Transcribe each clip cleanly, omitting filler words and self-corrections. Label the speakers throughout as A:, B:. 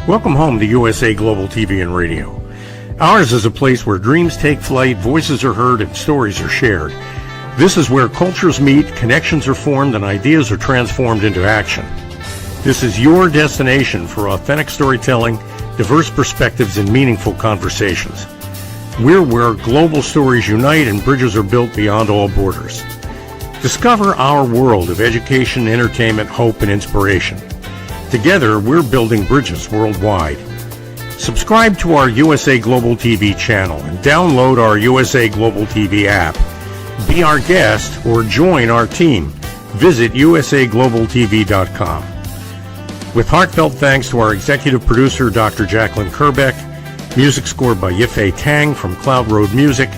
A: Welcome home to USA Global TV and Radio. Ours is a place where dreams take flight, voices are heard, and stories are shared. This is where cultures meet, connections are formed, and ideas are transformed into action. This is your destination for authentic storytelling, diverse perspectives, and meaningful conversations. We're where global stories unite and bridges are built beyond all borders. Discover our world of education, entertainment, hope, and inspiration. Together, we're building bridges worldwide. Subscribe to our USA Global TV channel and download our USA Global TV app. Be our guest or join our team. Visit usaglobaltv.com. With heartfelt thanks to our executive producer, Dr. Jacqueline Kerbeck, music scored by Yifei Tang from Cloud Road Music,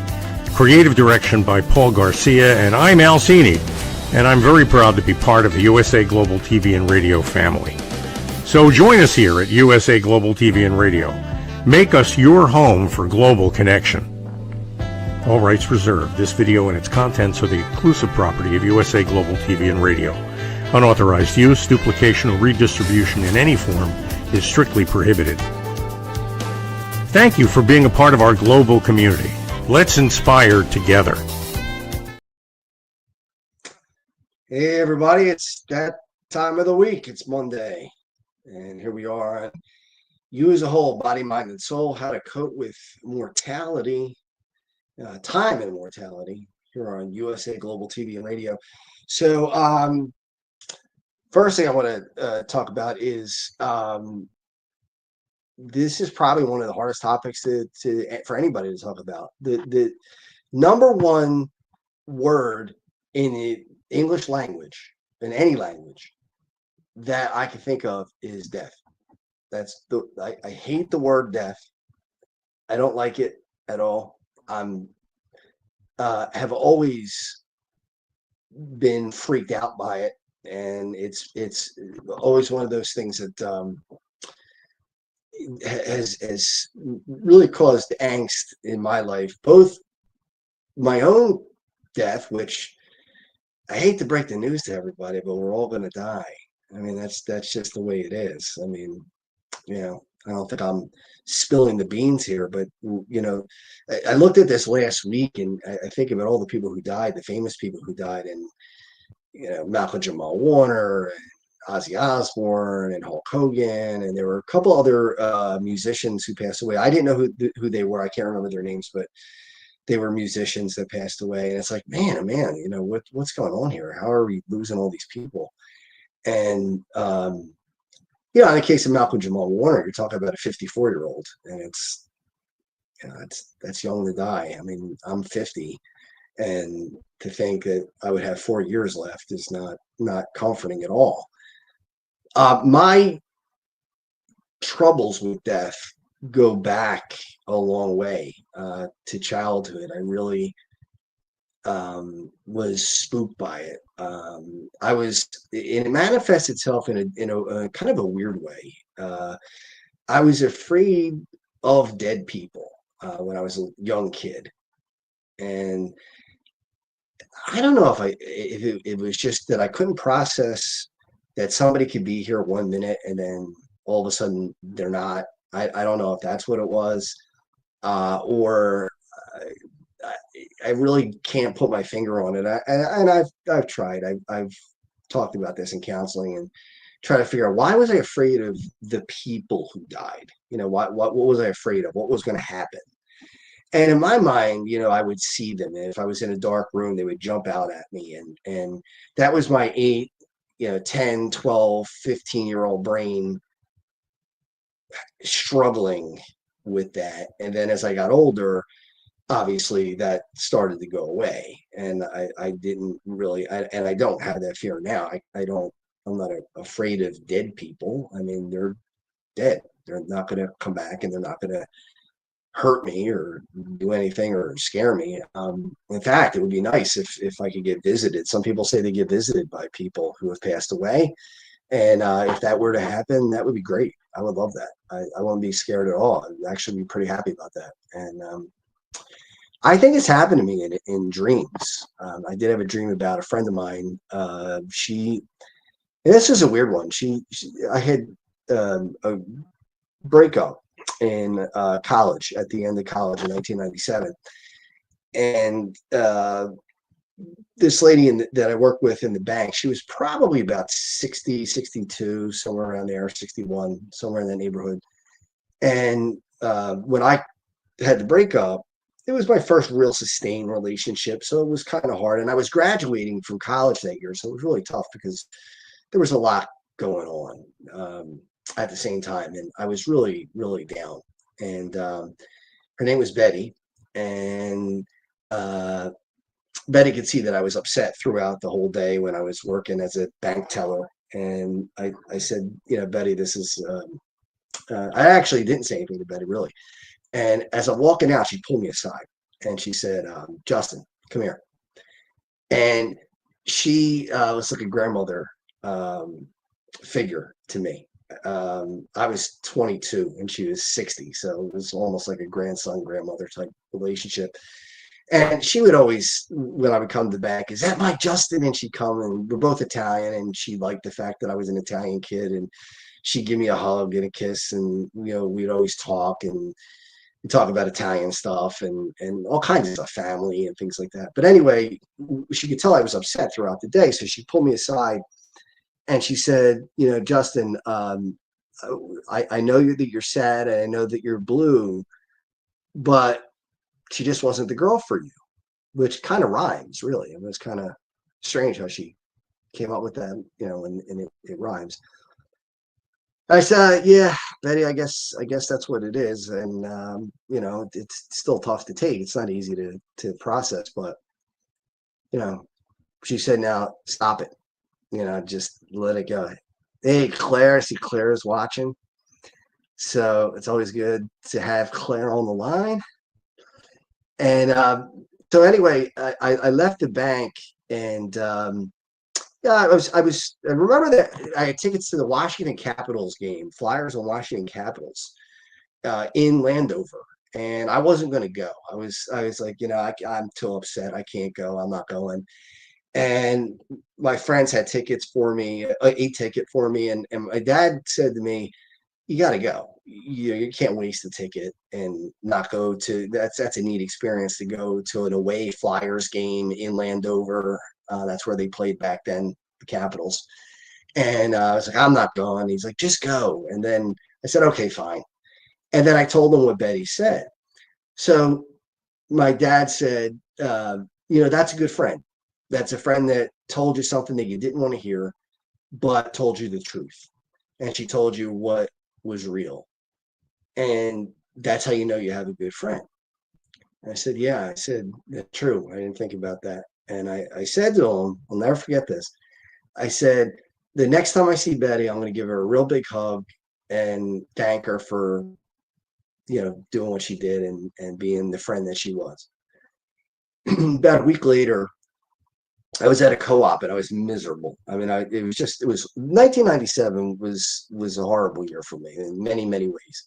A: creative direction by Paul Garcia, and I'm Al Cini, and I'm very proud to be part of the USA Global TV and Radio family. So join us here at USA Global TV and Radio. Make us your home for global connection. All rights reserved. This video and its contents are the exclusive property of USA Global TV and Radio. Unauthorized use, duplication, or redistribution in any form is strictly prohibited. Thank you for being a part of our global community. Let's inspire together.
B: Hey everybody, it's that time of the week. It's Monday. And here we are on You as a Whole, Body, Mind, and Soul, How to Cope with Mortality, Time and Mortality, here on USA Global TV and Radio. So first thing I want to talk about is this is probably one of the hardest topics for anybody to talk about. The number one word in the English language, in any language, that I can think of is death. I hate the word death. I don't like it at all. Have always been freaked out by it, and it's always one of those things that has really caused angst in my life, both my own death, which I hate to break the news to everybody, but we're all going to die. I mean, that's just the way it is. I mean, I don't think I'm spilling the beans here, but I looked at this last week and I think about all the people who died, the famous people who died, and Malcolm Jamal Warner and Ozzy Osbourne and Hulk Hogan, and there were a couple other musicians who passed away. I didn't know who they were. I can't remember their names, but they were musicians that passed away. And it's like, man, oh man, what's going on here? How are we losing all these people? And in the case of Malcolm Jamal Warner, you're talking about a 54-year-old, and that's young to die. I mean, I'm 50, and to think that I would have 4 years left is not comforting at all. My troubles with death go back a long way to childhood. I really was spooked by it. It manifests itself in a kind of a weird way. I was afraid of dead people when I was a young kid, and I don't know if it was just that I couldn't process that somebody could be here 1 minute and then all of a sudden they're not. I don't know if that's what it was, or I really can't put my finger on it. And I've tried. I've talked about this in counseling and try to figure out, why was I afraid of the people who died? What was I afraid of? What was going to happen? And in my mind, I would see them. And if I was in a dark room, they would jump out at me. And that was my 8, 10, 12, 15-year-old brain struggling with that. And then as I got older, obviously that started to go away, and I didn't really, and I don't have that fear now. I'm not afraid of dead people. I mean, they're dead. They're not going to come back, and they're not going to hurt me or do anything or scare me. In fact, it would be nice if I could get visited. Some people say they get visited by people who have passed away, and if that were to happen, that would be great. I would love that. I wouldn't be scared at all. I'd actually be pretty happy about that. And I think it's happened to me in dreams. I did have a dream about a friend of mine. And this is a weird one. I had breakup in college, at the end of college in 1997. And this lady that I worked with in the bank, she was probably about 60, 62, somewhere around there, 61, somewhere in that neighborhood. And when I had the breakup, it was my first real sustained relationship. So it was kind of hard. And I was graduating from college that year. So it was really tough because there was a lot going on at the same time. And I was really, really down. And her name was Betty. And Betty could see that I was upset throughout the whole day when I was working as a bank teller. And I said, Betty, this is, I actually didn't say anything to Betty, really. And as I'm walking out, she pulled me aside and she said, Justin, come here. And she was like a grandmother figure to me. I was 22 and she was 60. So it was almost like a grandson, grandmother type relationship. And she would always, when I would come to the bank, is that my Justin? And she'd come, and we're both Italian, and she liked the fact that I was an Italian kid, and she'd give me a hug and a kiss, and we'd always talk and talk about Italian stuff and all kinds of stuff, family and things like that. But anyway, she could tell I was upset throughout the day, so she pulled me aside and she said, Justin, I know that you're sad, and I know that you're blue, but she just wasn't the girl for you, which kind of rhymes, really. It was kind of strange how she came up with that, and it rhymes. I said, yeah, Betty, I guess that's what it is. And, it's still tough to take. It's not easy to process, but, she said, now stop it, just let it go. Hey, Claire, I see Claire is watching. So it's always good to have Claire on the line. And so anyway, I left the bank, and yeah, I remember that I had tickets to the Washington Capitals game, Flyers on Washington Capitals in Landover, and I wasn't going to go. I was like, I'm too upset. I can't go. I'm not going. And my friends had tickets for me, a ticket for me, and my dad said to me, you got to go. You can't waste the ticket and not go to. That's a neat experience to go to an away Flyers game in Landover. That's where they played back then, the Capitals. And I was like, I'm not going. He's like, just go. And then I said, okay, fine. And then I told him what Betty said. So my dad said, that's a good friend. That's a friend that told you something that you didn't want to hear, but told you the truth. And she told you what was real. And that's how you know you have a good friend. And I said, yeah. I said, that's true. I didn't think about that. And I said to him, I'll never forget this. I said, the next time I see Betty, I'm going to give her a real big hug and thank her for, doing what she did and being the friend that she was. About a week later, I was at a co-op and I was miserable. I mean, it was 1997 was a horrible year for me in many, many ways.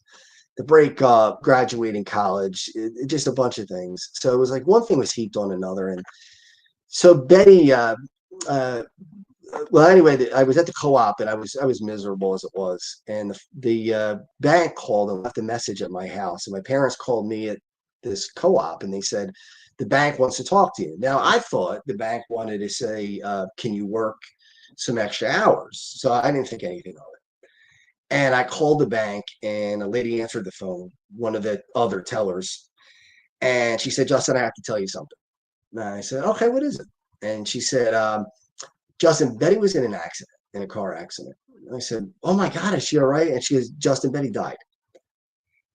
B: The breakup, graduating college, just a bunch of things. So it was like one thing was heaped on another. And so Betty, well, anyway, I was at the co-op and I was miserable as it was. And the bank called and left a message at my house. And my parents called me at this co-op and they said, the bank wants to talk to you. Now, I thought the bank wanted to say, can you work some extra hours? So I didn't think anything of it. And I called the bank and a lady answered the phone, one of the other tellers. And she said, Justin, I have to tell you something. And I said, okay, what is it? And she said, Justin, Betty was in a car accident. And I said, oh my God, is she all right? And she goes, Justin, Betty died.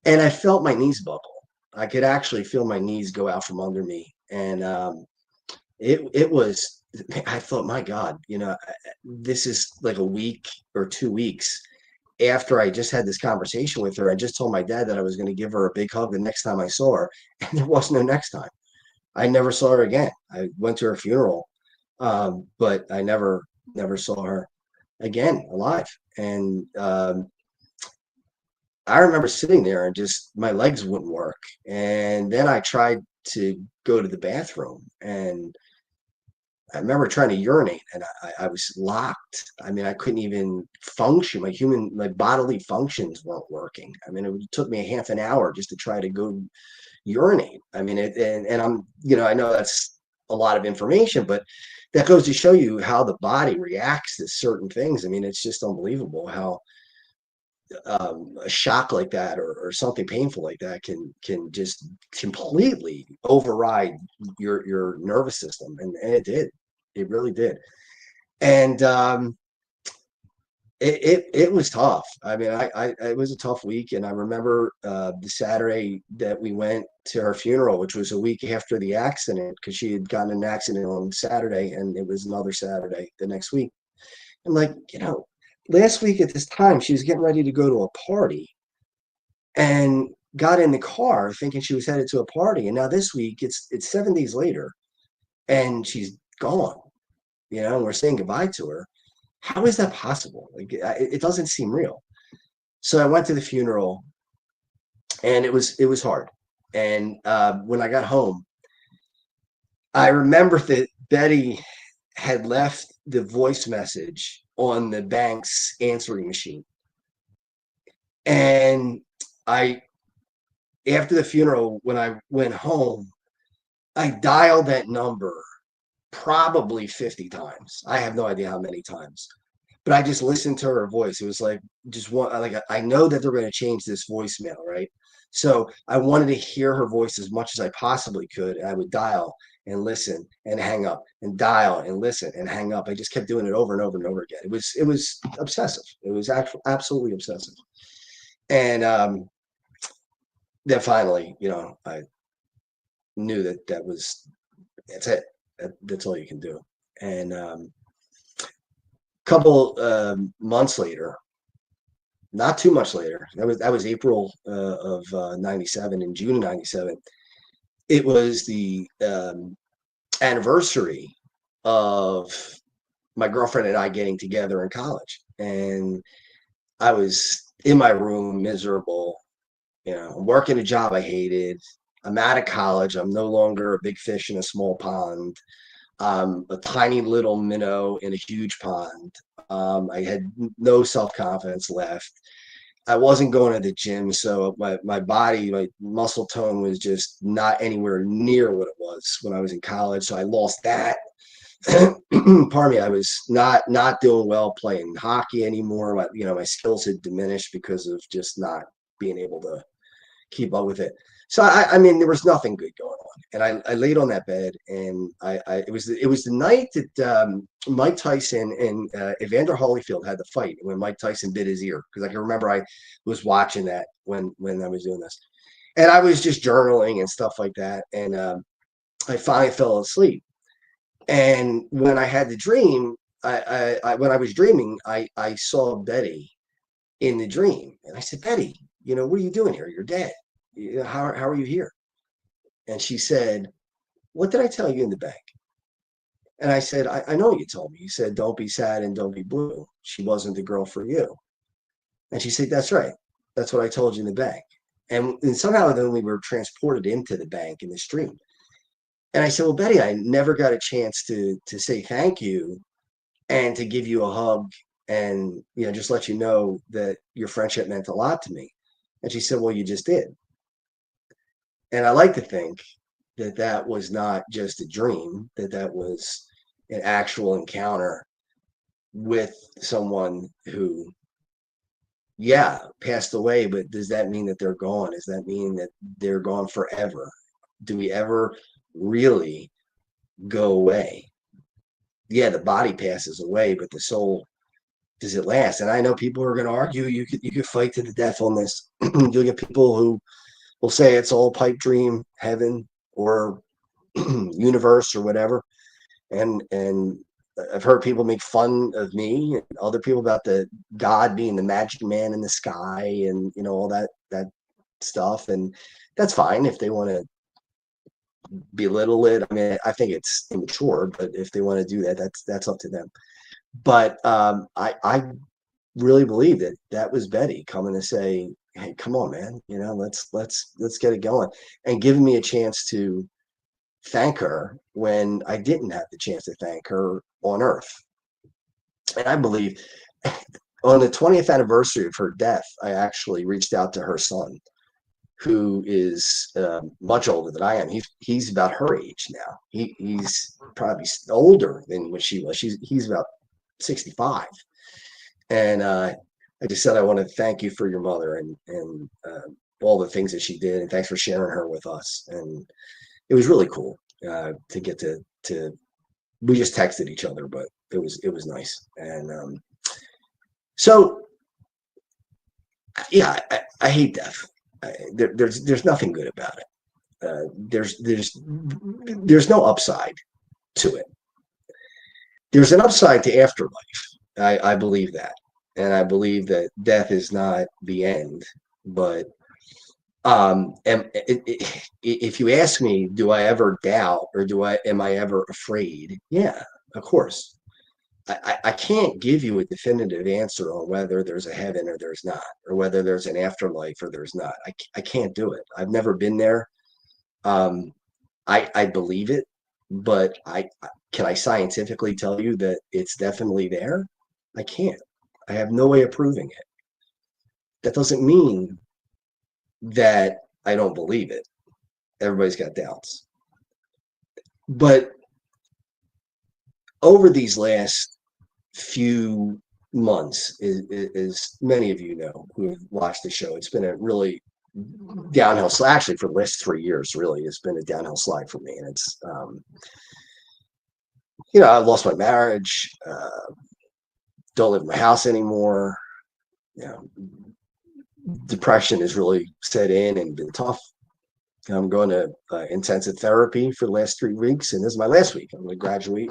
B: And I felt my knees buckle. I could actually feel my knees go out from under me. And it was, I thought, my God, this is like a week or 2 weeks after I just had this conversation with her. I just told my dad that I was going to give her a big hug the next time I saw her. And there was no next time. I never saw her again. I went to her funeral, but I never saw her again alive. And I remember sitting there and just my legs wouldn't work. And then I tried to go to the bathroom and I remember trying to urinate and I was locked. I mean, I couldn't even function. My bodily functions weren't working. I mean, it took me a half an hour just to try to go urinate. I mean, and I'm, I know that's a lot of information, but that goes to show you how the body reacts to certain things. I mean, it's just unbelievable how a shock like that or something painful like that can just completely override your nervous system, and it did. It really did. And it was tough. I mean, I it was a tough week, and I remember the Saturday that we went to her funeral, which was a week after the accident, because she had gotten in an accident on Saturday, and it was another Saturday the next week. And like, last week at this time, she was getting ready to go to a party and got in the car thinking she was headed to a party. And now this week, it's 7 days later, and she's gone. And we're saying goodbye to her. How is that possible? Like, it doesn't seem real. So I went to the funeral, and it was hard. And when I got home, I remember that Betty had left the voice message on the bank's answering machine. And after the funeral, when I went home, I dialed that number probably 50 times. I have no idea how many times, but I just listened to her voice. It was like just one, like, I know that they're going to change this voicemail, right? So I wanted to hear her voice as much as I possibly could. And I would dial and listen and hang up and dial and listen and hang up. I just kept doing it over and over and over again. It was obsessive. It was actually absolutely obsessive. And then finally, I knew that's it. That's all you can do. And couple months later, not too much later, that was April of 97. In June of 97, it was the anniversary of my girlfriend and I getting together in college. And I was in my room, miserable. I'm working a job I hated. I'm out of college. I'm no longer a big fish in a small pond. A tiny little minnow in a huge pond. I had no self-confidence left. I wasn't going to the gym, so my body, my muscle tone was just not anywhere near what it was when I was in college. So I lost that. Pardon me. I was not doing well playing hockey anymore. My skills had diminished because of just not being able to keep up with it. So I mean, there was nothing good going on, and I laid on that bed, and it was the night that Mike Tyson and Evander Holyfield had the fight when Mike Tyson bit his ear, because I can remember I was watching that when I was doing this, and I was just journaling and stuff like that, and I finally fell asleep. And when I had the dream, when I was dreaming, I saw Betty in the dream, and I said, Betty, what are you doing here? You're dead. How are you here? And she said, what did I tell you in the bank? And I said, I know you told me. You said, don't be sad and don't be blue. She wasn't the girl for you. And she said, that's right. That's what I told you in the bank. And somehow then we were transported into the bank in this dream. And I said, well, Betty, I never got a chance to say thank you and to give you a hug and, just let you know that your friendship meant a lot to me. And she said, well, you just did. And I like to think that was not just a dream, that was an actual encounter with someone who, yeah, passed away. But does that mean that they're gone? Does that mean that they're gone forever? Do we ever really go away? Yeah, the body passes away, but the soul, does it last? And I know people are going to argue. You could fight to the death on this. You'll get people who will say it's all pipe dream, heaven, or universe or whatever. And I've heard people make fun of me and other people about the God being the magic man in the sky and all that stuff. And that's fine if they want to belittle it. I mean, I think it's immature, but if they want to do that, that's up to them. But I really believe that was Betty coming to say, hey, come on, man, let's get it going, and giving me a chance to thank her when I didn't have the chance to thank her on Earth. And I believe on the 20th anniversary of her death, I actually reached out to her son, who is much older than I am. He's about her age now. He's probably older than what she was. He's about 65. And I just said, I want to thank you for your mother and all the things that she did, and thanks for sharing her with us. And it was really cool to get to. We just texted each other, but it was nice. And so yeah, I hate death. There's nothing good about it. There's no upside to it. There's an upside to afterlife. I believe that, and I believe that death is not the end. But and if you ask me, do I ever doubt, or am I ever afraid? Yeah, of course. I can't give you a definitive answer on whether there's a heaven or there's not, or whether there's an afterlife or there's not. I can't do it. I've never been there. Um, I believe it, but can I scientifically tell you that it's definitely there? I can't. I have no way of proving it. That doesn't mean that I don't believe it. Everybody's got doubts. But over these last few months, as many of you know who have watched the show, it's been a really downhill slide. Actually, for the last 3 years, really, it's been a downhill slide for me. And it's, I lost my marriage, don't live in my house anymore. You know, depression has really set in and been tough. I'm going to intensive therapy for the last 3 weeks, and this is my last week. I'm going to graduate.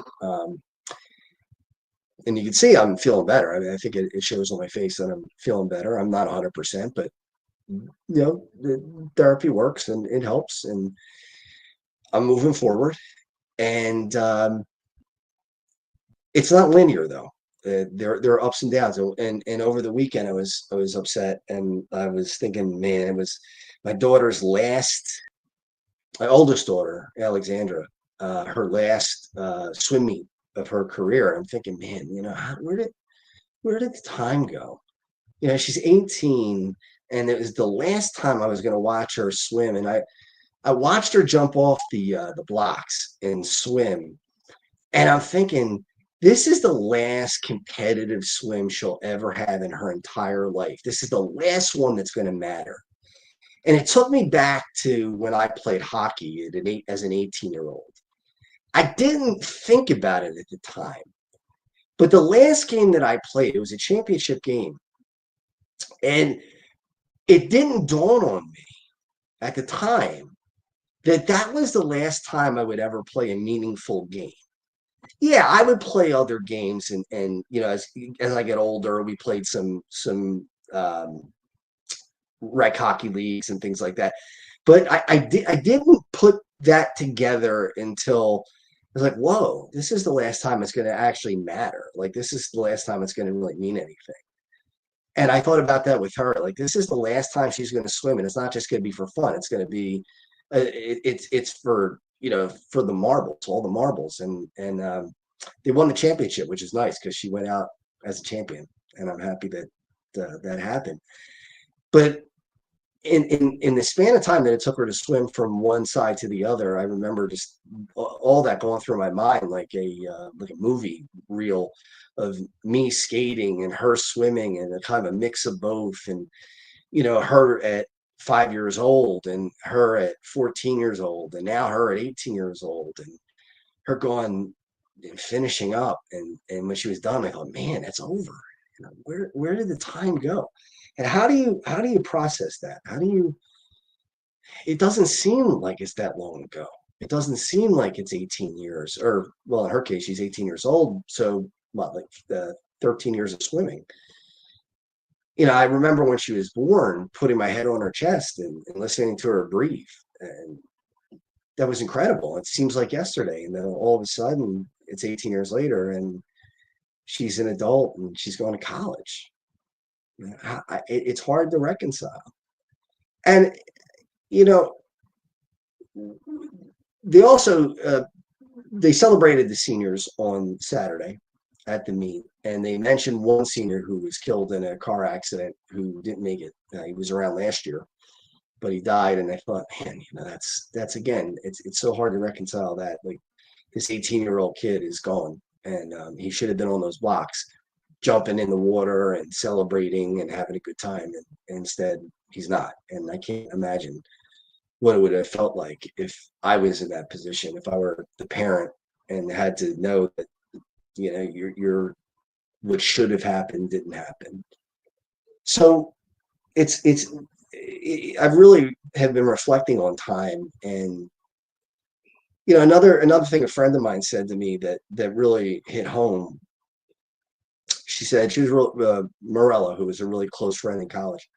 B: And you can see I'm feeling better. I mean, I think it shows on my face that I'm feeling better. I'm not 100%, but the therapy works and it helps, and I'm moving forward. And it's not linear though. There are ups and downs. And over the weekend, I was upset, and I was thinking, man, it was my my oldest daughter, Alexandra, her last swim meet of her career. I'm thinking, man, where did the time go? She's 18, and it was the last time I was going to watch her swim. And I watched her jump off the blocks and swim, and I'm thinking, this is the last competitive swim she'll ever have in her entire life. This is the last one that's going to matter. And it took me back to when I played hockey as an 18-year-old. I didn't think about it at the time, but the last game that I played, it was a championship game, and it didn't dawn on me at the time that was the last time I would ever play a meaningful game. Yeah, I would play other games, and as I get older, we played some rec hockey leagues and things like that. But I didn't put that together until I was like, whoa, this is the last time it's going to actually matter. Like, this is the last time it's going to really mean anything. And I thought about that with her. Like, this is the last time she's going to swim, and it's not just going to be for fun. It's going to be, it's for for the marbles, all the marbles, and they won the championship, which is nice because she went out as a champion, and I'm happy that that happened. But in the span of time that it took her to swim from one side to the other, I remember just all that going through my mind like a movie reel of me skating and her swimming, and a kind of a mix of both. And her at 5 years old, and her at 14 years old, and now her at 18 years old, and her going and finishing up. And when she was done, I thought, man, that's over. Where did the time go? And how do you process that? It doesn't seem like it's that long ago. It doesn't seem like it's 18 years, or, well, in her case, she's 18 years old. So what, like 13 years of swimming. I remember when she was born, putting my head on her chest and listening to her breathe. And that was incredible. It seems like yesterday. And then all of a sudden, it's 18 years later, and she's an adult and she's going to college. It's hard to reconcile. And they also they celebrated the seniors on Saturday at the meet, and they mentioned one senior who was killed in a car accident who didn't make it. He was around last year, but he died. And I thought, man, that's again, it's so hard to reconcile that. Like, this 18-year-old kid is gone, and he should have been on those blocks, jumping in the water and celebrating and having a good time. And instead, he's not. And I can't imagine what it would have felt like if I was in that position, if I were the parent and had to know that, your what should have happened didn't happen. So I really have been reflecting on time. And another thing a friend of mine said to me that really hit home. She said, she was Morella, who was a really close friend in college.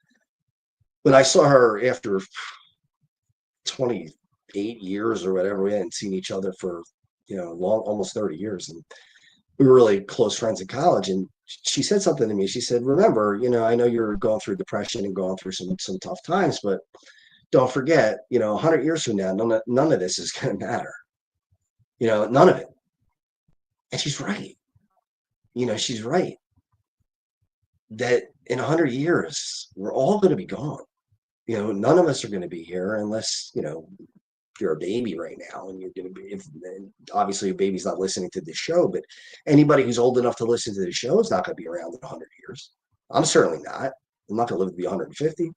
B: But I saw her after 28 years or whatever. We hadn't seen each other for almost 30 years, and we were really close friends in college. And she said something to me. She said, remember, I know you're going through depression and going through some tough times, but don't forget, 100 years from now, none of this is going to matter. None of it. And she's right. She's right that in 100 years, we're all going to be gone. None of us are going to be here unless, you're a baby right now, and you're going to be, obviously a baby's not listening to this show, but anybody who's old enough to listen to the show is not going to be around in 100 years. I'm certainly not. I'm not going to live to be 150.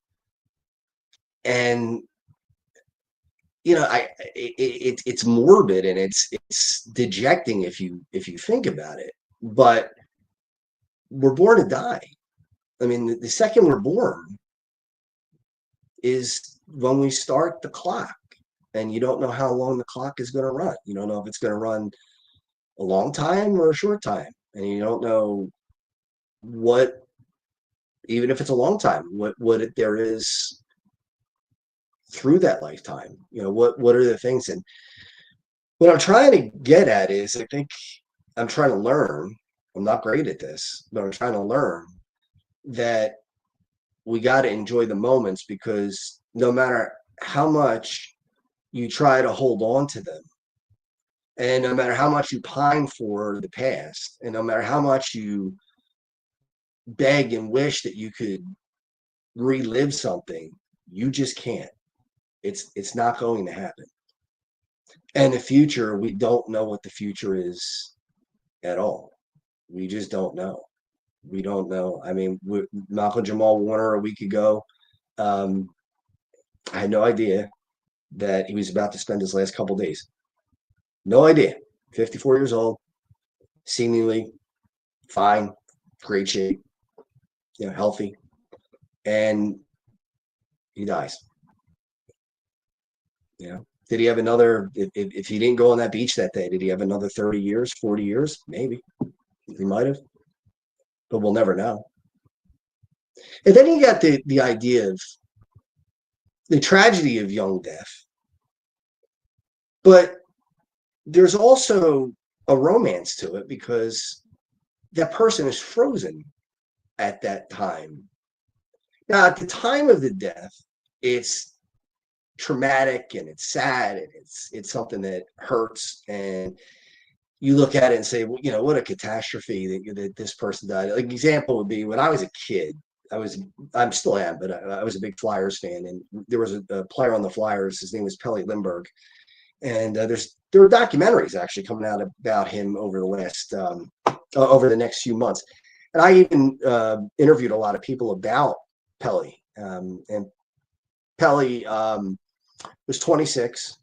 B: And, it's morbid, and it's dejecting if you think about it, but we're born to die. I mean, the second we're born is when we start the clock. And you don't know how long the clock is going to run. You don't know if it's going to run a long time or a short time. And you don't know what, even if it's a long time, what there is through that lifetime. What are the things? And what I'm trying to get at is, I think I'm trying to learn. I'm not great at this, but I'm trying to learn that we got to enjoy the moments, because no matter how much you try to hold on to them, and no matter how much you pine for the past, and no matter how much you beg and wish that you could relive something, you just can't. It's not going to happen. And the future, we don't know what the future is at all. We just don't know. We don't know. I mean, Malcolm Jamal Warner a week ago, I had no idea that he was about to spend his last couple days. No idea. 54 years old, seemingly fine, great shape, healthy, and he dies. Did he have another? If he didn't go on that beach that day, did he have another 30 years, 40 years? Maybe. He might have, but we'll never know. And then you got the idea of the tragedy of young death, but there's also a romance to it, because that person is frozen at that time. Now, at the time of the death, it's traumatic and it's sad and it's something that hurts, and you look at it and say, well, what a catastrophe that this person died. Like, example would be when I was a kid. I'm still am, but I was a big Flyers fan, and there was a player on the Flyers. His name was Pelle Lindbergh, and there were documentaries actually coming out about him over the next few months. And I even interviewed a lot of people about Pelle. And Pelle was 26,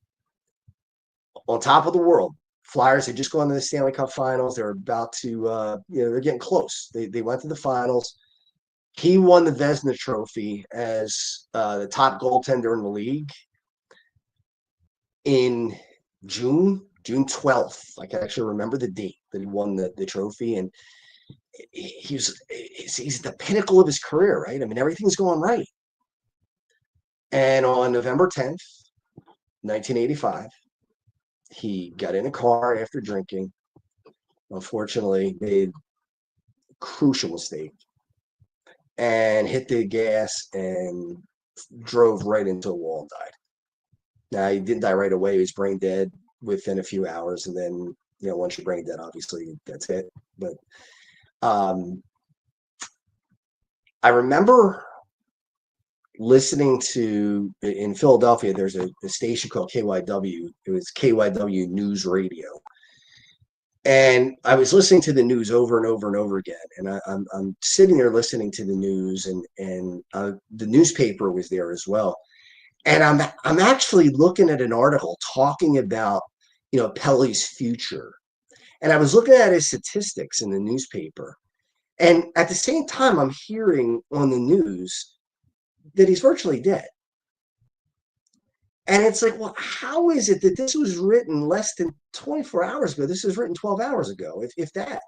B: on top of the world. Flyers had just gone to the Stanley Cup Finals. They're about to, they're getting close. They went to the finals. He won the Vezina Trophy as the top goaltender in the league in June 12th. I can actually remember the date that he won the trophy. And he's at the pinnacle of his career, right? I mean, everything's going right. And on November 10th, 1985, he got in a car after drinking. Unfortunately, made a crucial mistake and hit the gas and drove right into a wall and died. Now, he didn't die right away. He was brain dead within a few hours. And then, once you're brain dead, obviously that's it. But um, I remember listening to, in Philadelphia, there's a station called KYW. It was KYW News Radio. And I was listening to the news over and over and over again. And I'm sitting there listening to the news, and the newspaper was there as well. And I'm actually looking at an article talking about, Pelly's future. And I was looking at his statistics in the newspaper. And at the same time, I'm hearing on the news that he's virtually dead. And it's like, well, how is it that this was written less than 24 hours ago? This was written 12 hours ago, if that.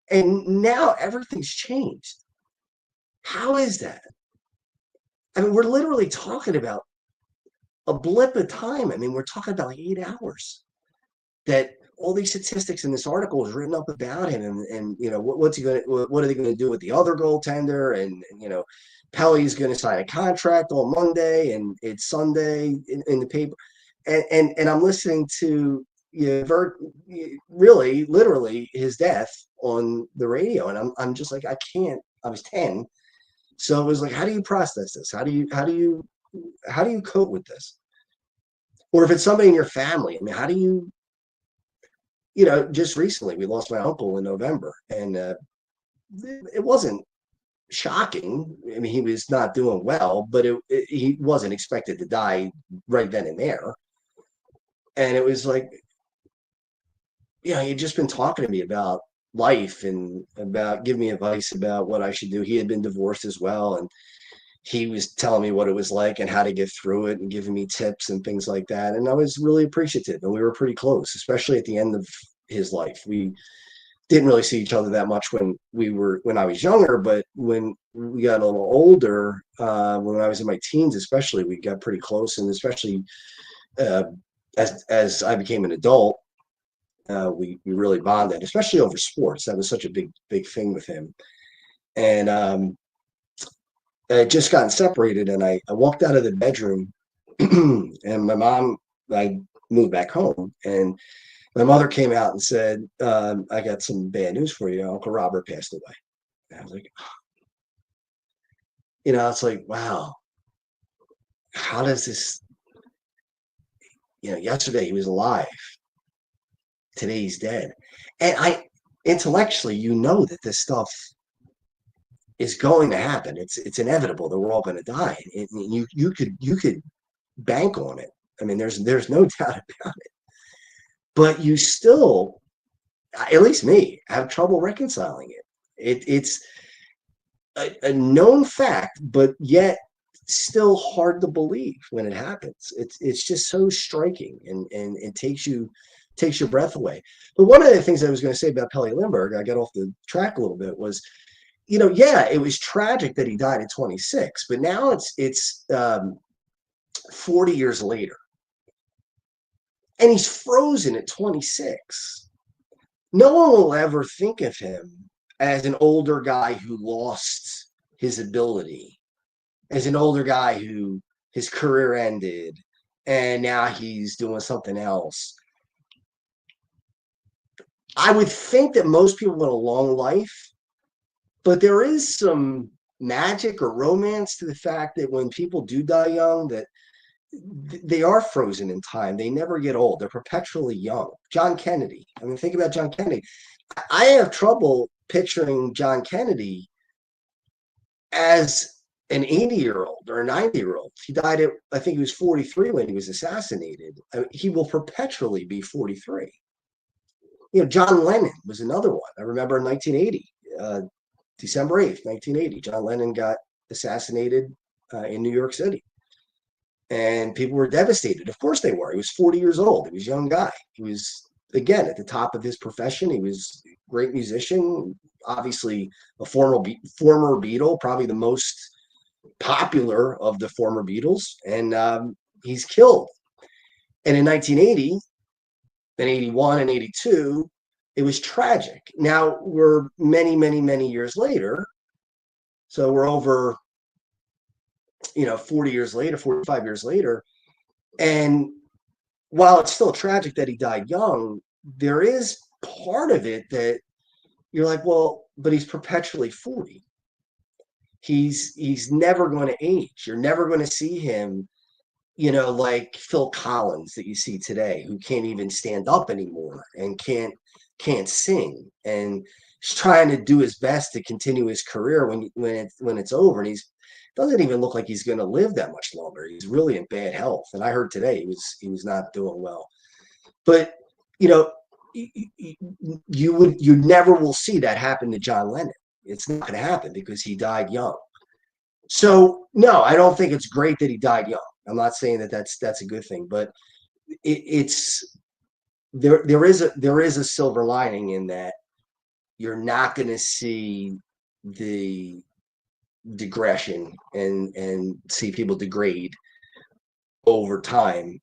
B: And now everything's changed. How is that? I mean, we're literally talking about a blip of time. I mean, we're talking about like 8 hours that all these statistics in this article is written up about him. And what are they going to do with the other goaltender? And Pelly's going to sign a contract on Monday, and it's Sunday in the paper. And I'm listening to really, literally his death on the radio. And I'm just like, I can't. I was 10. So it was like, how do you process this? How do you cope with this? Or if it's somebody in your family, I mean, how do you, just recently we lost my uncle in November, and it wasn't shocking. I mean, he was not doing well, but he wasn't expected to die right then and there. And it was like, he'd just been talking to me about life and about giving me advice about what I should do. He had been divorced as well, and he was telling me what it was like and how to get through it and giving me tips and things like that. And I was really appreciative, and we were pretty close, especially at the end of his life. We didn't really see each other that much when I was younger, but when we got a little older, when I was in my teens, especially, we got pretty close. And especially as I became an adult, we really bonded, especially over sports. That was such a big thing with him. And I had just gotten separated, and I walked out of the bedroom, and my mom, I moved back home, and my mother came out and said, I got some bad news for you. Uncle Robert passed away. And I was like, it's like, wow, how does this, yesterday he was alive. Today he's dead. And intellectually, that this stuff is going to happen. It's inevitable that we're all going to die. And you could bank on it. I mean, there's no doubt about it. But you still, at least me, have trouble reconciling it. It's a known fact, but yet still hard to believe when it happens. It's just so striking, and it takes your breath away. But one of the things I was going to say about Pelly Lindbergh, I got off the track a little bit, was, it was tragic that he died at 26, but now it's 40 years later. And he's frozen at 26. No one will ever think of him as an older guy who lost his ability, as an older guy who his career ended, and now he's doing something else. I would think that most people want a long life, but there is some magic or romance to the fact that when people do die young, that they are frozen in time. They never get old. They're perpetually young. John Kennedy. I mean, think about John Kennedy. I have trouble picturing John Kennedy as an 80-year-old or a 90-year-old. He died at, I think he was 43 when he was assassinated. I mean, he will perpetually be 43. John Lennon was another one. I remember in 1980, December 8th, 1980, John Lennon got assassinated in New York City. And people were devastated. Of course they were. He was 40 years old. He was a young guy. He was, again, at the top of his profession. He was a great musician, obviously a former Beatle, probably the most popular of the former Beatles. And he's killed. And in 1980, and 81 and 82, it was tragic. Now we're many, many, many years later. So we're over 40 years later, 45 years later, And while it's still tragic that he died young, there is part of it that you're like, well, but he's perpetually 40. He's never going to age. You're never going to see him, like Phil Collins that you see today, who can't even stand up anymore and can't sing, and he's trying to do his best to continue his career when it's over, and he's doesn't even look like he's going to live that much longer. He's really in bad health, and I heard today he was not doing well. But you know, you never will see that happen to John Lennon. It's not going to happen because he died young. So no, I don't think it's great that he died young. I'm not saying that that's a good thing, but it's there is a silver lining in that you're not going to see the digression and see people degrade over time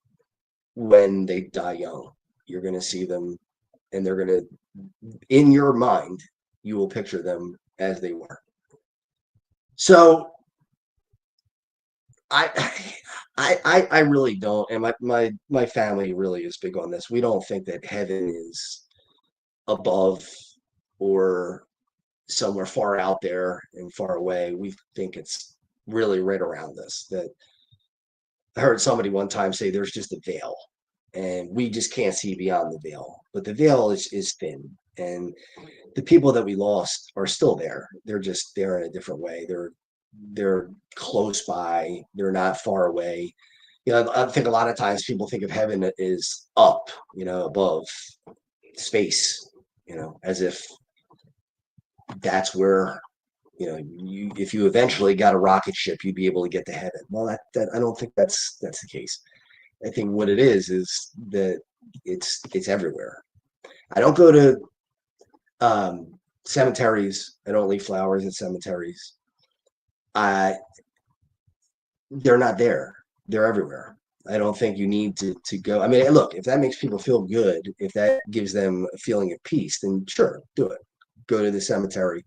B: when they die young. You're going to see them, and they're going to, in your mind, you will picture them as they were. So I really don't, and my family really is big on this. We don't think that heaven is above or somewhere far out there and far away. We think it's really right around us. That I heard somebody one time say there's just a veil, and we just can't see beyond the veil. But the veil is thin, and the people that we lost are still there. They're just there in a different way. They're close by. They're not far away. I think a lot of times people think of heaven as up, above space, as if that's where, if you eventually got a rocket ship, you'd be able to get to heaven. Well, that I don't think that's the case. I think what it is that it's everywhere. I don't go to cemeteries. I don't leave flowers at cemeteries. They're not there. They're everywhere. I don't think you need to go. I mean, look, if that makes people feel good, if that gives them a feeling of peace, then sure, do it. Go to the cemetery,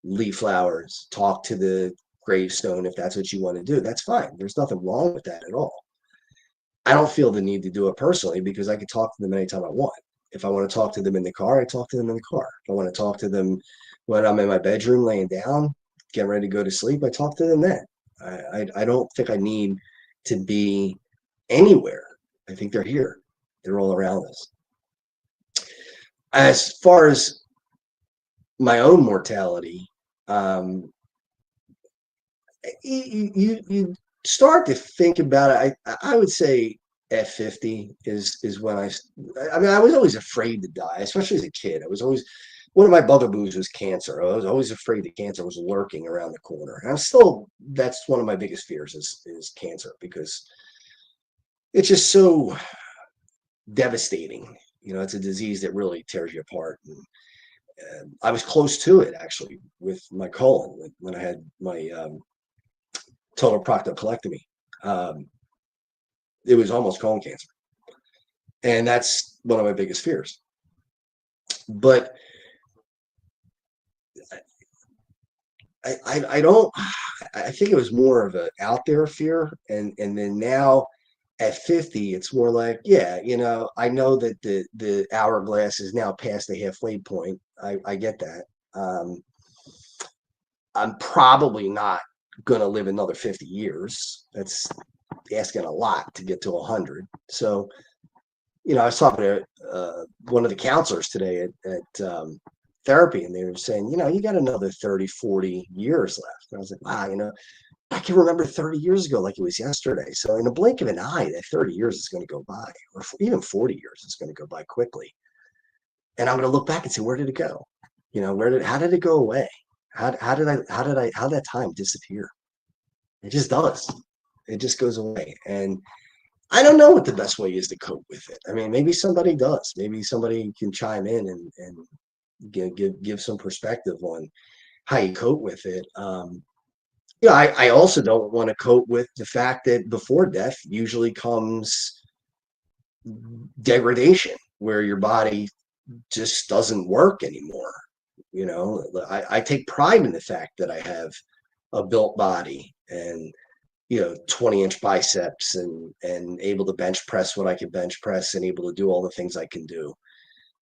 B: leave flowers, talk to the gravestone if that's what you want to do. That's fine. There's nothing wrong with that at all. I don't feel the need to do it personally because I can talk to them anytime I want. If I want to talk to them in the car, I talk to them in the car. If I want to talk to them when I'm in my bedroom laying down, getting ready to go to sleep, I talk to them then. I don't think I need to be anywhere. I think they're here. They're all around us. As far as my own mortality, you start to think about it. I would say at 50 is when I mean, I was always afraid to die, especially as a kid. I was always, one of my bugaboos was cancer. I was always afraid that cancer was lurking around the corner. And that's one of my biggest fears is cancer, because it's just so devastating. It's a disease that really tears you apart. And I was close to it actually with my colon when I had my total proctocolectomy. It was almost colon cancer, and that's one of my biggest fears. But I don't. I think it was more of a out there fear, and then now at 50, it's more like, yeah, I know that the hourglass is now past the halfway point. I get that. I'm probably not going to live another 50 years. That's asking a lot to get to 100. So, I was talking to one of the counselors today at therapy, and they were saying, you got another 30, 40 years left. And I was like, wow, I can remember 30 years ago like it was yesterday. So in a blink of an eye, that 30 years is going to go by, or even 40 years is going to go by quickly. And I'm going to look back and say, where did it go? How did it go away? How did that time disappear? It just does. It just goes away. And I don't know what the best way is to cope with it. I mean, maybe somebody does. Maybe somebody can chime in and give some perspective on how you cope with it. I also don't want to cope with the fact that before death usually comes degradation, where your body just doesn't work anymore. I take pride in the fact that I have a built body, and 20-inch biceps and able to bench press what I can bench press and able to do all the things I can do.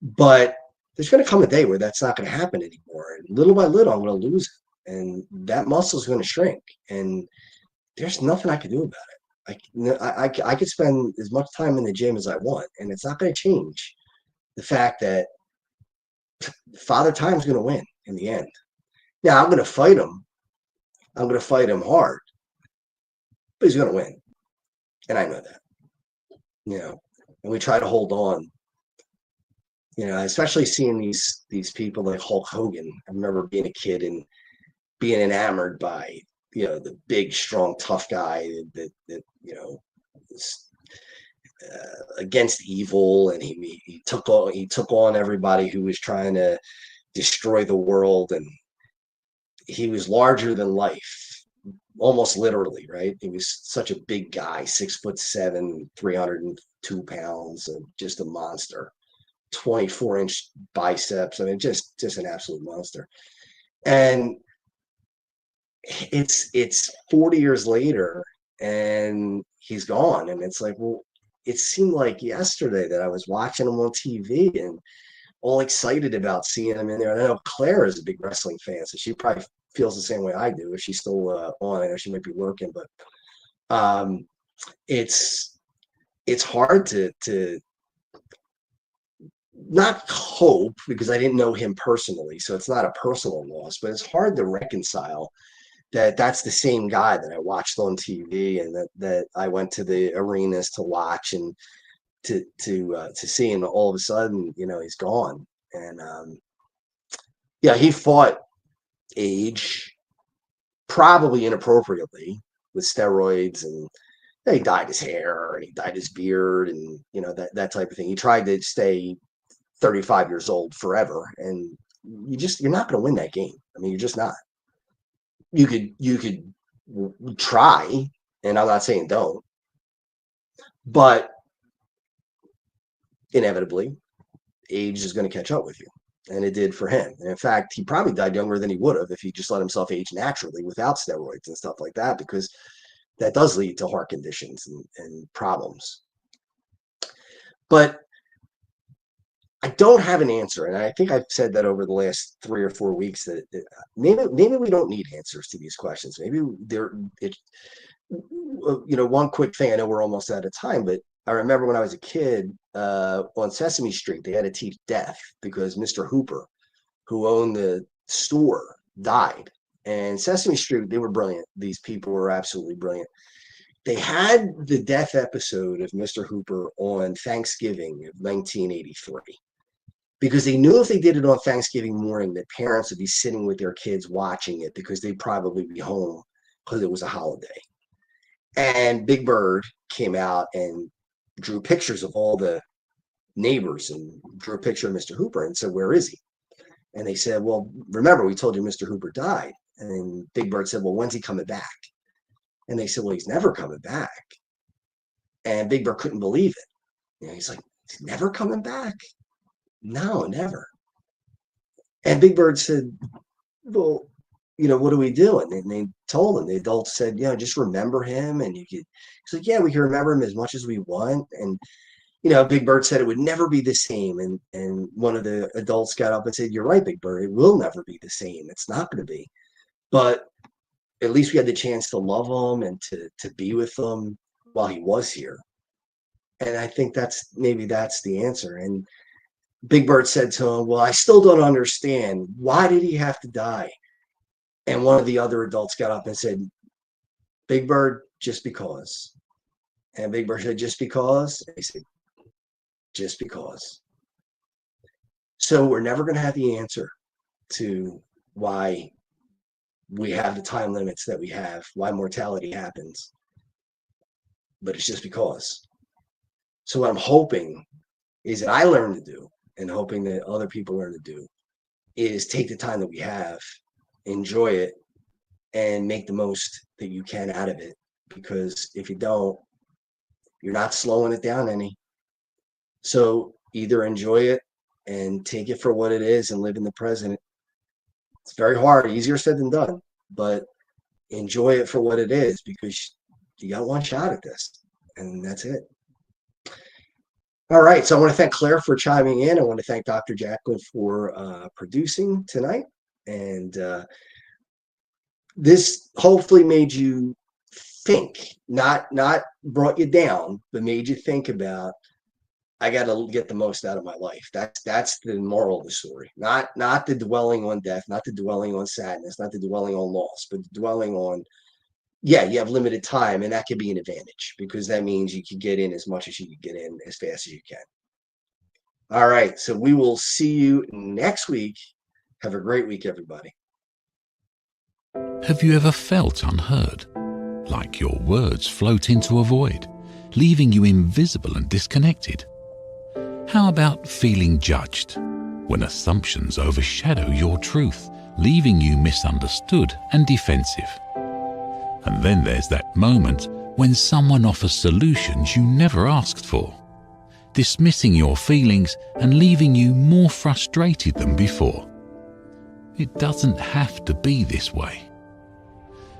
B: But there's going to come a day where that's not going to happen anymore. And little by little, I'm going to lose it. And that muscle is going to shrink. And there's nothing I can do about it. I could spend as much time in the gym as I want, and it's not going to change the fact that Father Time's going to win in the end. Now, I'm going to fight him. I'm going to fight him hard, but he's going to win. And I know that, and we try to hold on, especially seeing these people like Hulk Hogan. I remember being a kid and being enamored by, the big, strong, tough guy that was against evil, and he took on everybody who was trying to destroy the world, and he was larger than life, almost literally, right? He was such a big guy, 6'7", 302 pounds, just a monster, 24-inch biceps. I mean, just an absolute monster. And it's 40 years later, and he's gone, and it's like, well, it seemed like yesterday that I was watching him on TV and all excited about seeing him in there. And I know Claire is a big wrestling fan, so she probably feels the same way I do. If she's still on, I know she might be working, but it's hard to not hope, because I didn't know him personally, so it's not a personal loss, but it's hard to reconcile that that's the same guy that I watched on TV and that I went to the arenas to watch and to see, and all of a sudden, he's gone. And he fought age probably inappropriately with steroids, and he dyed his hair and he dyed his beard, and that type of thing. He tried to stay 35 years old forever, and you're not going to win that game. I mean, you're just not. You could try, and I'm not saying don't, but inevitably age is going to catch up with you, and it did for him. And in fact, he probably died younger than he would have if he just let himself age naturally without steroids and stuff like that, because that does lead to heart conditions and problems. But I don't have an answer, and I think I've said that over the last 3 or 4 weeks that maybe we don't need answers to these questions. Maybe one quick thing. I know we're almost out of time, but I remember when I was a kid on Sesame Street, they had to teach death because Mr. Hooper, who owned the store, died. And Sesame Street, they were brilliant. These people were absolutely brilliant. They had the death episode of Mr. Hooper on Thanksgiving of 1983. Because they knew if they did it on Thanksgiving morning, that parents would be sitting with their kids watching it because they'd probably be home because it was a holiday. And Big Bird came out and drew pictures of all the neighbors and drew a picture of Mr. Hooper and said, "Where is he?" And they said, "Well, remember, we told you Mr. Hooper died." And Big Bird said, "Well, when's he coming back?" And they said, "Well, he's never coming back." And Big Bird couldn't believe it. He's like, "He's never coming back?" "No, never." And Big Bird said, "Well, what do we do?" And they told him, the adults said, "Just remember him." And he's like, "Yeah, we can remember him as much as we want." And, Big Bird said it would never be the same. And one of the adults got up and said, "You're right, Big Bird. It will never be the same. It's not going to be. But at least we had the chance to love him and to be with him while he was here." And I think maybe that's the answer. And Big Bird said to him, "Well, I still don't understand. Why did he have to die?" And one of the other adults got up and said, "Big Bird, just because." And Big Bird said, "Just because?" And he said, "Just because." So we're never going to have the answer to why we have the time limits that we have, why mortality happens. But it's just because. So what I'm hoping is that I learn to do, and hoping that other people learn to do, is take the time that we have, enjoy it, and make the most that you can out of it. Because if you don't, you're not slowing it down any. So either enjoy it and take it for what it is and live in the present. It's very hard, easier said than done, but enjoy it for what it is, because you got one shot at this, and that's it. All right, so I want to thank Claire for chiming in. I want to thank Dr. Jacqueline for producing tonight, and this hopefully made you think, not brought you down, but made you think about, I got to get the most out of my life. That's the moral of the story. Not the dwelling on death, not the dwelling on sadness, not the dwelling on loss, but the dwelling on, yeah, you have limited time, and that could be an advantage because that means you can get in as much as you can get in as fast as you can. All right, so we will see you next week. Have a great week, everybody.
C: Have you ever felt unheard? Like your words float into a void, leaving you invisible and disconnected? How about feeling judged, when assumptions overshadow your truth, leaving you misunderstood and defensive? And then there's that moment when someone offers solutions you never asked for, dismissing your feelings and leaving you more frustrated than before. It doesn't have to be this way.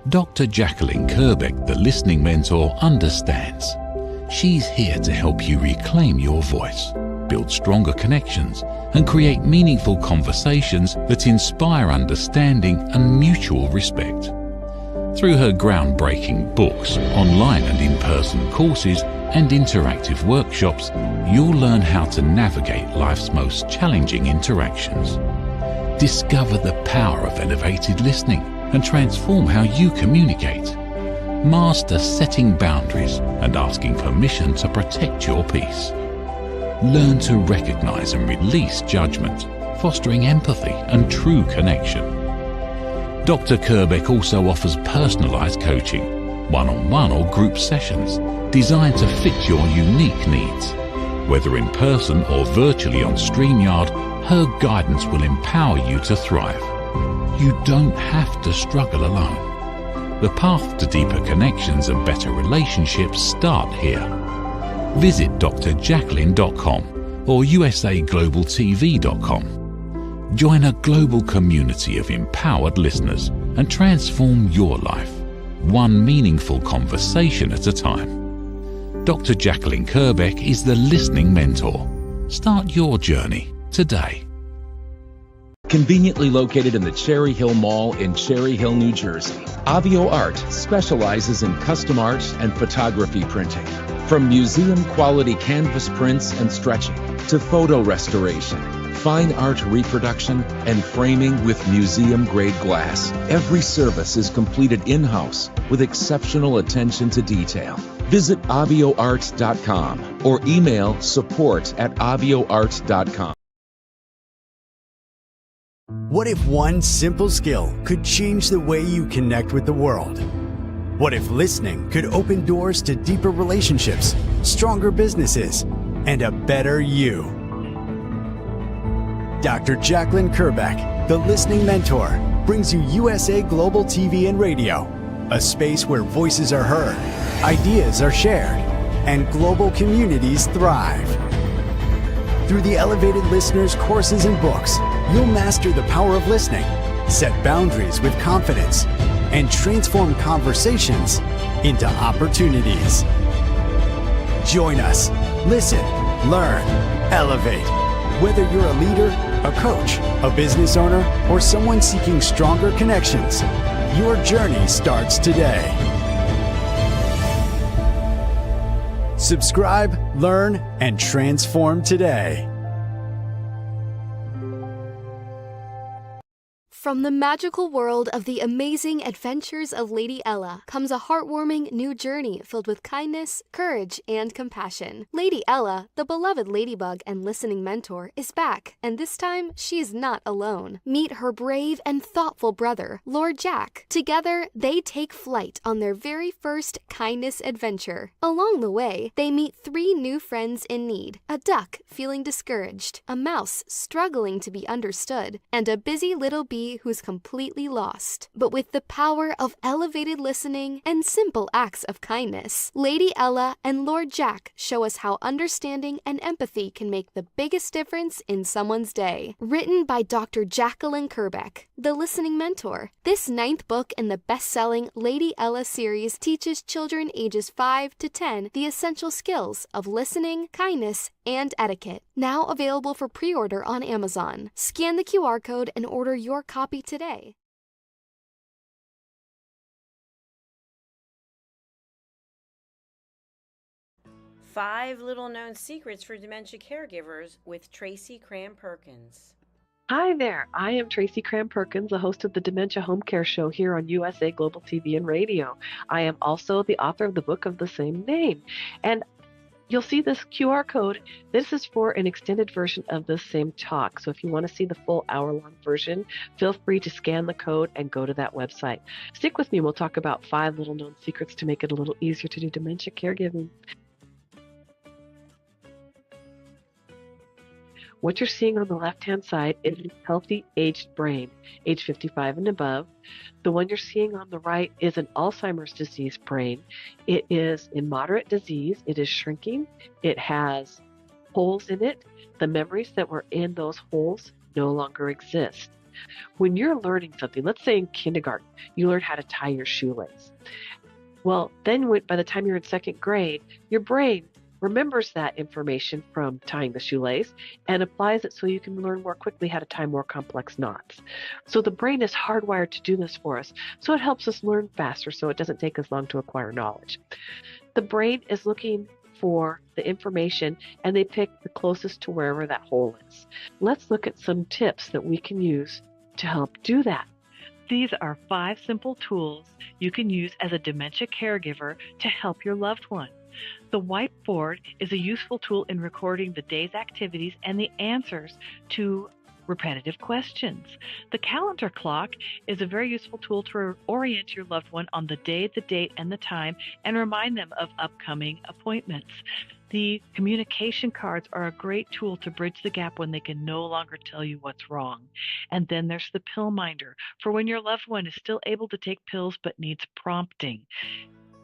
C: Dr. Jacqueline Kerbeck, the listening mentor, understands. She's here to help you reclaim your voice, build stronger connections, and create meaningful conversations that inspire understanding and mutual respect. Through her groundbreaking books, online and in-person courses, and interactive workshops, you'll learn how to navigate life's most challenging interactions. Discover the power of elevated listening and transform how you communicate. Master setting boundaries and asking permission to protect your peace. Learn to recognize and release judgment, fostering empathy and true connection. Dr. Kerbeck also offers personalized coaching, one-on-one or group sessions, designed to fit your unique needs. Whether in person or virtually on StreamYard, her guidance will empower you to thrive. You don't have to struggle alone. The path to deeper connections and better relationships start here. Visit drjacqueline.com or usaglobaltv.com. Join a global community of empowered listeners and transform your life, one meaningful conversation at a time. Dr. Jacqueline Kerbeck is the listening mentor. Start your journey today.
D: Conveniently located in the Cherry Hill Mall in Cherry Hill, New Jersey, Avio Art specializes in custom art and photography printing. From museum-quality canvas prints and stretching to photo restoration, fine art reproduction, and framing with museum-grade glass. Every service is completed in-house with exceptional attention to detail. Visit avioart.com or email support@avioart.com.
E: What if one simple skill could change the way you connect with the world? What if listening could open doors to deeper relationships, stronger businesses, and a better you? Dr. Jacqueline Kerbeck, the listening mentor, brings you USA Global TV and Radio, a space where voices are heard, ideas are shared, and global communities thrive. Through the elevated listeners' courses and books, you'll master the power of listening, set boundaries with confidence, and transform conversations into opportunities. Join us. Listen, learn, elevate. Whether you're a leader, a coach, a business owner, or someone seeking stronger connections, your journey starts today. Subscribe, learn, and transform today.
F: From the magical world of the amazing adventures of Lady Ella comes a heartwarming new journey filled with kindness, courage, and compassion. Lady Ella, the beloved ladybug and listening mentor, is back, and this time she is not alone. Meet her brave and thoughtful brother, Lord Jack. Together, they take flight on their very first kindness adventure. Along the way, they meet 3 new friends in need: a duck feeling discouraged, a mouse struggling to be understood, and a busy little bee who's completely lost. But with the power of elevated listening and simple acts of kindness, Lady Ella and Lord Jack show us how understanding and empathy can make the biggest difference in someone's day. Written by Dr. Jacqueline Kerbeck, the listening mentor, this 9th book in the best-selling Lady Ella series teaches children ages 5 to 10 the essential skills of listening, kindness, and etiquette. Now available for pre-order on Amazon. Scan the QR code and order your copy today.
G: Five Little Known Secrets for Dementia Caregivers with Tracy Cram Perkins.
H: Hi there, I am Tracy Cram Perkins, the host of the Dementia Home Care Show here on USA Global TV and Radio. I am also the author of the book of the same name. And you'll see this QR code. This is for an extended version of the same talk. So if you want to see the full hour-long version, feel free to scan the code and go to that website. Stick with me. We'll talk about 5 little known secrets to make it a little easier to do dementia caregiving. What you're seeing on the left-hand side is a healthy aged brain, age 55 and above. The one you're seeing on the right is an Alzheimer's disease brain. It is in moderate disease. It is shrinking. It has holes in it. The memories that were in those holes no longer exist. When you're learning something, let's say in kindergarten, you learn how to tie your shoelace. Well, then by the time you're in 2nd grade, your brain remembers that information from tying the shoelace and applies it so you can learn more quickly how to tie more complex knots. So the brain is hardwired to do this for us, so it helps us learn faster so it doesn't take as long to acquire knowledge. The brain is looking for the information and they pick the closest to wherever that hole is. Let's look at some tips that we can use to help do that.
I: These are 5 simple tools you can use as a dementia caregiver to help your loved one. The whiteboard is a useful tool in recording the day's activities and the answers to repetitive questions. The calendar clock is a very useful tool to orient your loved one on the day, the date, and the time, and remind them of upcoming appointments. The communication cards are a great tool to bridge the gap when they can no longer tell you what's wrong. And then there's the pill minder for when your loved one is still able to take pills but needs prompting.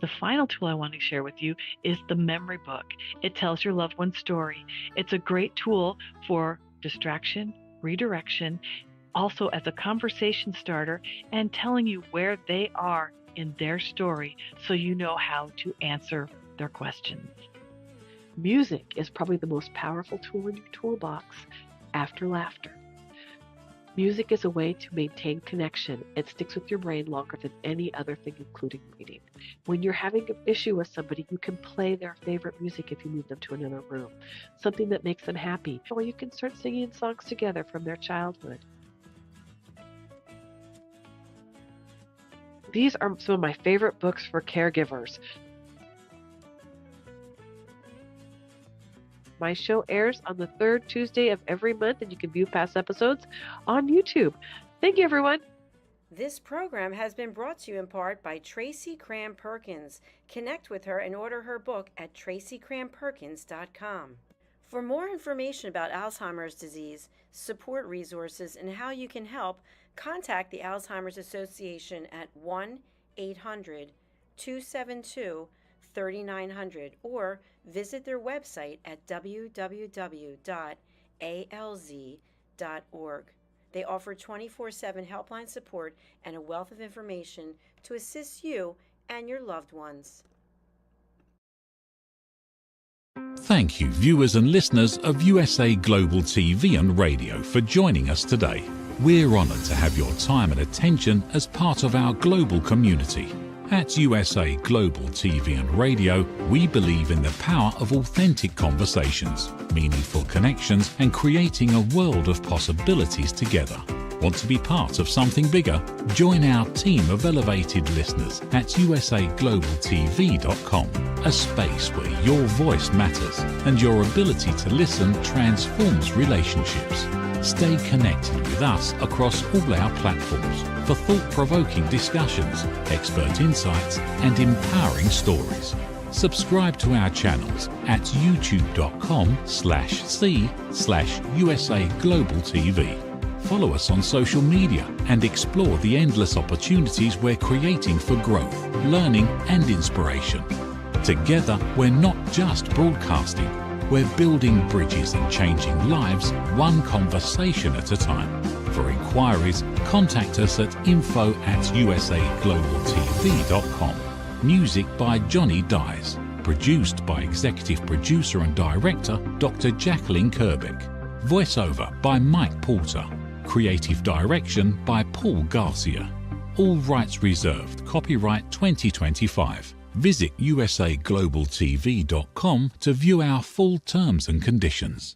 I: The final tool I want to share with you is the memory book. It tells your loved one's story. It's a great tool for distraction, redirection, also as a conversation starter, and telling you where they are in their story so you know how to answer their questions. Music is probably the most powerful tool in your toolbox after laughter. Music is a way to maintain connection. It sticks with your brain longer than any other thing, including reading. When you're having an issue with somebody, you can play their favorite music if you move them to another room, something that makes them happy, or you can start singing songs together from their childhood. These are some of my favorite books for caregivers. My show airs on the 3rd Tuesday of every month, and you can view past episodes on YouTube. Thank you, everyone.
G: This program has been brought to you in part by Tracy Cram Perkins. Connect with her and order her book at tracycramperkins.com. For more information about Alzheimer's disease, support resources, and how you can help, contact the Alzheimer's Association at 1-800-272-3900 or visit their website at www.alz.org. They offer 24/7 helpline support and a wealth of information to assist you and your loved ones.
C: Thank you, viewers and listeners of USA Global TV and Radio, for joining us today. We're honored to have your time and attention as part of our global community. At USA Global TV and Radio, we believe in the power of authentic conversations, meaningful connections, and creating a world of possibilities together. Want to be part of something bigger? Join our team of elevated listeners at usaglobaltv.com, a space where your voice matters and your ability to listen transforms relationships. Stay connected with us across all our platforms for thought-provoking discussions, expert insights, and empowering stories. Subscribe to our channels at youtube.com/c/USA Global TV. follow us on social media and explore the endless opportunities we're creating for growth, learning and inspiration. Together, we're not just broadcasting, we're building bridges and changing lives one conversation at a time. For inquiries, contact us at info@usaglobaltv.com. Music by Johnny Dyes. Produced by Executive Producer and Director Dr. Jacqueline Kerbeck. Voiceover by Mike Porter. Creative Direction by Paul Garcia. All rights reserved. Copyright 2025. Visit usaglobaltv.com to view our full terms and conditions.